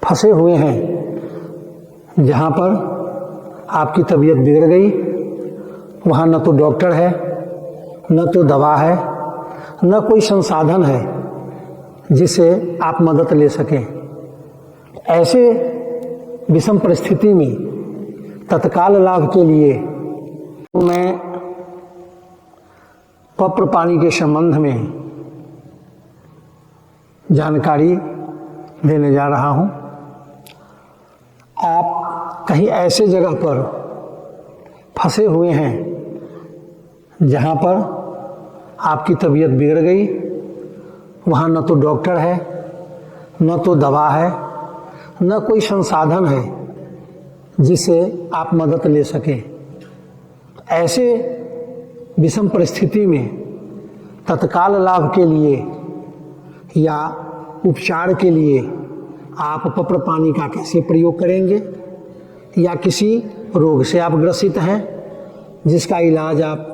फंसे हुए हैं, जहाँ पर आपकी तबीयत बिगड़ गई, वहाँ न तो डॉक्टर है, न तो दवा है, न कोई संसाधन है जिससे आप मदद ले सकें। ऐसे विषम परिस्थिति में तत्काल लाभ के लिए मैं पप्र पानी के संबंध में जानकारी देने जा रहा हूँ। आप कहीं ऐसे जगह पर फंसे हुए हैं जहाँ पर आपकी तबीयत बिगड़ गई, वहाँ न तो डॉक्टर है, न तो दवा है, न कोई संसाधन है जिससे आप मदद ले सकें। ऐसे विषम परिस्थिति में तत्काल लाभ के लिए या उपचार के लिए आप पप्र पानी का कैसे प्रयोग करेंगे, या किसी रोग से आप ग्रसित हैं जिसका इलाज आप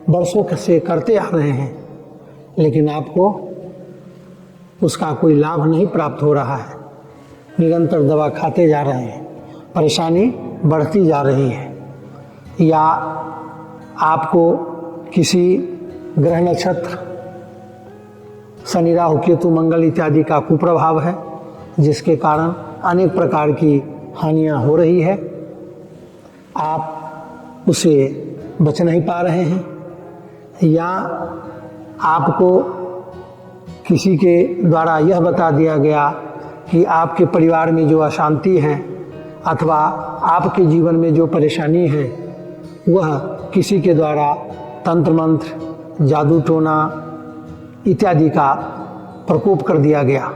वर्षों से करते आ रहे हैं, लेकिन आपको उसका कोई लाभ नहीं प्राप्त हो रहा है, निरंतर दवा खाते जा रहे हैं, परेशानी बढ़ती जा रही है, या आपको किसी ग्रह नक्षत्र शनि राहु केतु मंगल इत्यादि का कुप्रभाव है, जिसके कारण अनेक प्रकार की हानियां हो रही है, आप उसे बच नहीं पा रहे हैं, या आपको किसी के द्वारा यह बता दिया गया कि आपके परिवार में जो अशांति है अथवा आपके जीवन में जो परेशानी है वह किसी के द्वारा तंत्र मंत्र, जादू टोना इत्यादि का प्रकोप कर दिया गया,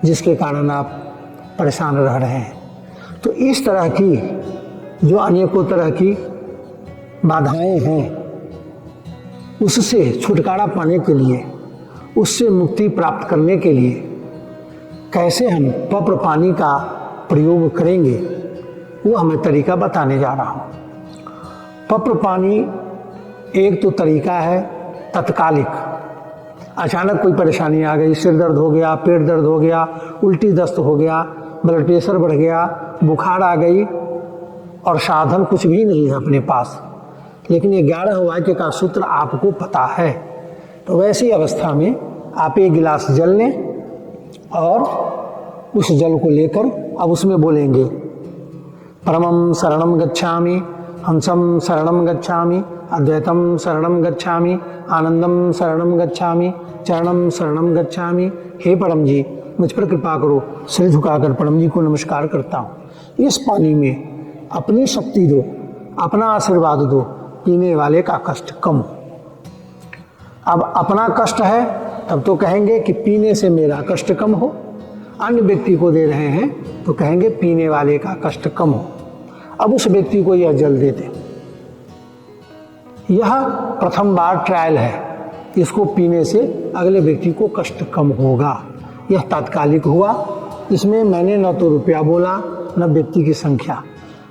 जिसके कारण आप परेशान रह रहे हैं। तो इस तरह की जो अनेकों तरह की बाधाएं हैं, उससे छुटकारा पाने के लिए, उससे मुक्ति प्राप्त करने के लिए कैसे हम पप्र पानी का प्रयोग करेंगे, वो मैं तरीका बताने जा रहा हूँ। पप्र पानी एक तो तरीका है तत्कालिक, अचानक कोई परेशानी आ गई, सिर दर्द हो गया, पेट दर्द हो गया, उल्टी दस्त हो गया, ब्लड प्रेशर बढ़ गया, बुखार आ गई और साधन कुछ भी नहीं है अपने पास, लेकिन ये 11 वाक्य का सूत्र आपको पता है, तो वैसी अवस्था में आप एक गिलास जल लें और उस जल को लेकर अब उसमें बोलेंगे परमं शरणं गच्छामि, हंसं शरणं गच्छामि, अद्वैतम शरणं गच्छामि, आनंदम शरणं गच्छामि, चरणम शरणं गच्छामि। हे परम जी, मुझ पर कृपा करो। सिर झुकाकर परम जी को नमस्कार करता हूँ। इस पानी में अपनी शक्ति दो, अपना आशीर्वाद दो, पीने वाले का कष्ट कम हो। अब अपना कष्ट है तब तो कहेंगे कि पीने से मेरा कष्ट कम हो, अन्य व्यक्ति को दे रहे हैं तो कहेंगे पीने वाले का कष्ट कम हो। अब उस व्यक्ति को यह जल दे दें। यह प्रथम बार ट्रायल है, इसको पीने से अगले व्यक्ति को कष्ट कम होगा। यह तात्कालिक हुआ, इसमें मैंने न तो रुपया बोला न व्यक्ति की संख्या।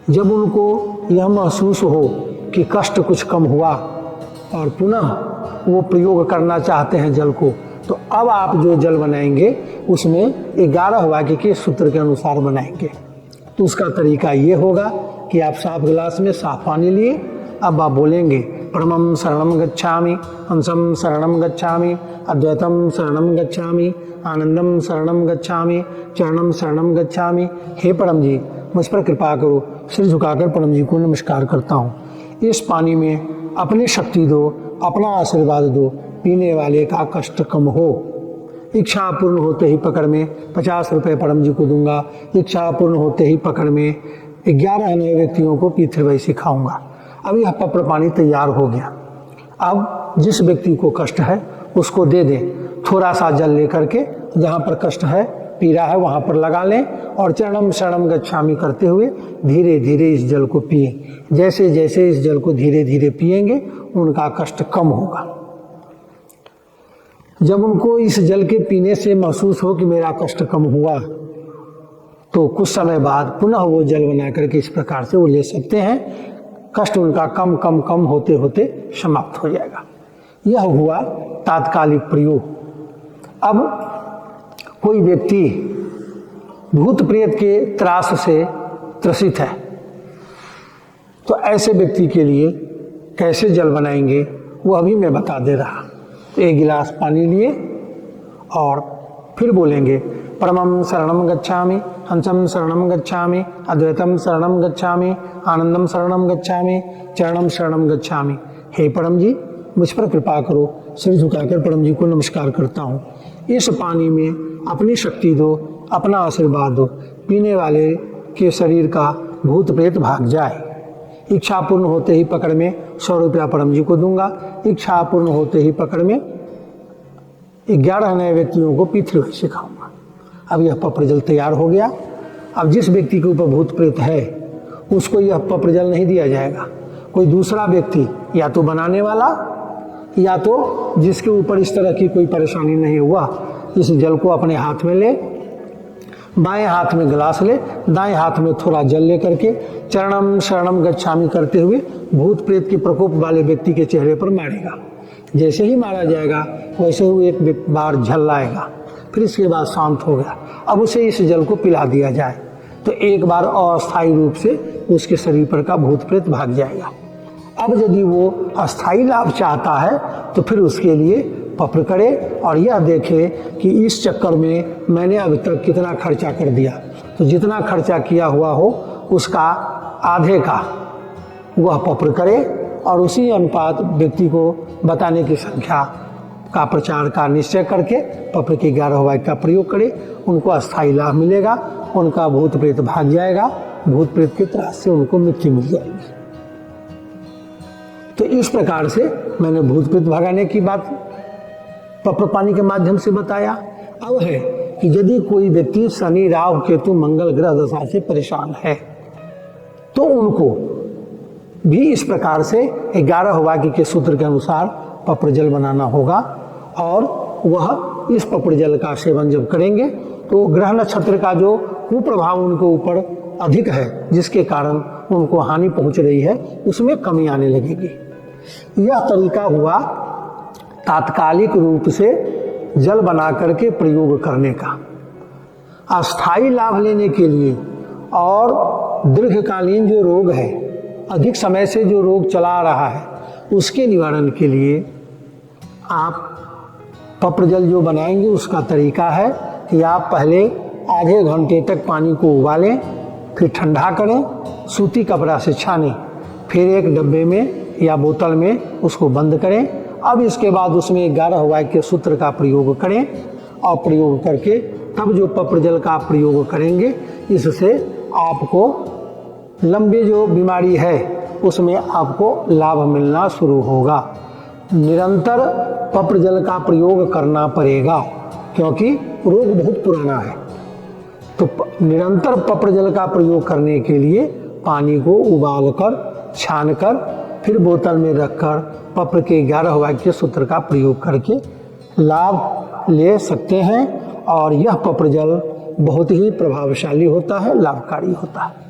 जब उनको यह महसूस हो कि कष्ट कुछ कम हुआ और पुनः वो प्रयोग करना चाहते हैं जल को, तो अब आप जो जल बनाएंगे उसमें 11 वाक्य के सूत्र के अनुसार बनाएंगे। तो उसका तरीका ये होगा कि आप साफ गिलास में साफ पानी लिए, अब आप बोलेंगे परमं शरणं गच्छामि, हंसं शरणं गच्छामि, अद्वैतम शरणं गच्छामि, आनंदम शरणं गच्छामि, चरणम शरणं गच्छामि। हे परम जी, मुझ पर कृपा करो। सिर झुकाकर परम जी को नमस्कार करता हूँ। इस पानी में अपनी शक्ति दो, अपना आशीर्वाद दो, पीने वाले का कष्ट कम हो। इच्छा पूर्ण होते ही पकड़ में 50 रुपये परम जी को दूंगा। इच्छा पूर्ण होते ही पकड़ में 11 नए व्यक्तियों को पीथरवई सिखाऊंगा। अब यह पप्र पानी तैयार हो गया। अब जिस व्यक्ति को कष्ट है उसको दे दें। थोड़ा सा जल लेकर के जहाँ पर कष्ट है, पीड़ा है, वहाँ पर लगा लें और चरणम शरणं गच्छामि करते हुए धीरे धीरे इस जल को पिए। जैसे जैसे इस जल को धीरे धीरे पिएंगे उनका कष्ट कम होगा। जब उनको इस जल के पीने से महसूस हो कि मेरा कष्ट कम हुआ, तो कुछ समय बाद पुनः वो जल बना करके इस प्रकार से वो ले सकते हैं। कष्ट उनका कम कम कम होते होते समाप्त हो जाएगा। यह हुआ तात्कालिक प्रयोग। अब कोई व्यक्ति भूत प्रेत के त्रास से त्रसित है। तो ऐसे व्यक्ति के लिए कैसे जल बनाएंगे वो अभी मैं बता दे रहा। तो एक गिलास पानी लिए और फिर बोलेंगे परमं शरणं गच्छामि, हंसं शरणं गच्छामि, अद्वैतम शरणं गच्छामि, आनंदम शरणं गच्छामि, चरणम शरणं गच्छामि। हे परम जी, मुझ पर कृपा करो। सिर झुकाकर परम जी को नमस्कार करता हूँ। इस पानी में अपनी शक्ति दो, अपना आशीर्वाद दो, पीने वाले के शरीर का भूत प्रेत भाग जाए। इच्छा पूर्ण होते ही पकड़ में 100 रुपया परम जी को दूंगा। इच्छा पूर्ण होते ही पकड़ में 11 नए व्यक्तियों को पृथ्वी सिखाऊंगा। अब यह पत्र जल तैयार हो गया। अब जिस व्यक्ति के ऊपर भूत प्रेत है उसको यह पत्र जल नहीं दिया जाएगा। कोई दूसरा व्यक्ति, या तो बनाने वाला या तो जिसके ऊपर इस तरह की कोई परेशानी नहीं हुआ, इस जल को अपने हाथ में ले, बाएं हाथ में गिलास ले, दाएं हाथ में थोड़ा जल लेकर के चरणम शरणम गच्छामि करते हुए भूत प्रेत के प्रकोप वाले व्यक्ति के चेहरे पर मारेगा। जैसे ही मारा जाएगा वैसे ही एक बार झल्लाएगा, फिर इसके बाद शांत हो गया। अब उसे इस जल को पिला दिया जाए तो एक बार अस्थायी रूप से उसके शरीर पर का भूत प्रेत भाग जाएगा। अब यदि वो अस्थायी लाभ चाहता है तो फिर उसके लिए पत्र करे और यह देखे कि इस चक्कर में मैंने अभी तक कितना खर्चा कर दिया। तो जितना खर्चा किया हुआ हो उसका आधे का वह पत्र करे और उसी अनुपात व्यक्ति को बताने की संख्या का प्रचार का निश्चय करके पत्र के 11 वाक्य का प्रयोग करे। उनको अस्थायी लाभ मिलेगा, उनका भूत प्रेत भाग जाएगा, भूत प्रेत के त्रास से उनको मुक्ति मिल जाएगी। तो इस प्रकार से मैंने भूत प्रेत भगाने की बात पत्र पानी के माध्यम से बताया। अब है कि यदि कोई व्यक्ति शनि राहु केतु मंगल ग्रह दशा से परेशान है तो उनको भी इस प्रकार से 11 वाक्य के सूत्र के अनुसार पत्र जल बनाना होगा और वह इस पत्र जल का सेवन जब करेंगे तो ग्रह नक्षत्र का जो कुप्रभाव उनके ऊपर अधिक है, जिसके कारण उनको हानि पहुंच रही है, उसमें कमी आने लगेगी। यह तरीका हुआ तात्कालिक रूप से जल बना करके प्रयोग करने का। अस्थायी लाभ लेने के लिए और दीर्घकालीन जो रोग है, अधिक समय से जो रोग चला रहा है, उसके निवारण के लिए आप पत्र जल जो बनाएंगे उसका तरीका है कि आप पहले आधे घंटे तक पानी को उबालें, फिर ठंडा करें, सूती कपड़ा से छानें, फिर एक डब्बे में या बोतल में उसको बंद करें। अब इसके बाद उसमें 11 वाक्य के सूत्र का प्रयोग करें और प्रयोग करके तब जो पत्र जल का प्रयोग करेंगे, इससे आपको लंबी जो बीमारी है उसमें आपको लाभ मिलना शुरू होगा। निरंतर पत्र जल का प्रयोग करना पड़ेगा क्योंकि रोग बहुत पुराना है। तो निरंतर पत्र जल का प्रयोग करने के लिए पानी को उबालकर, छानकर, फिर बोतल में रखकर पत्र के 11 वाक्य सूत्र का प्रयोग करके लाभ ले सकते हैं। और यह पत्र जल बहुत ही प्रभावशाली होता है, लाभकारी होता है।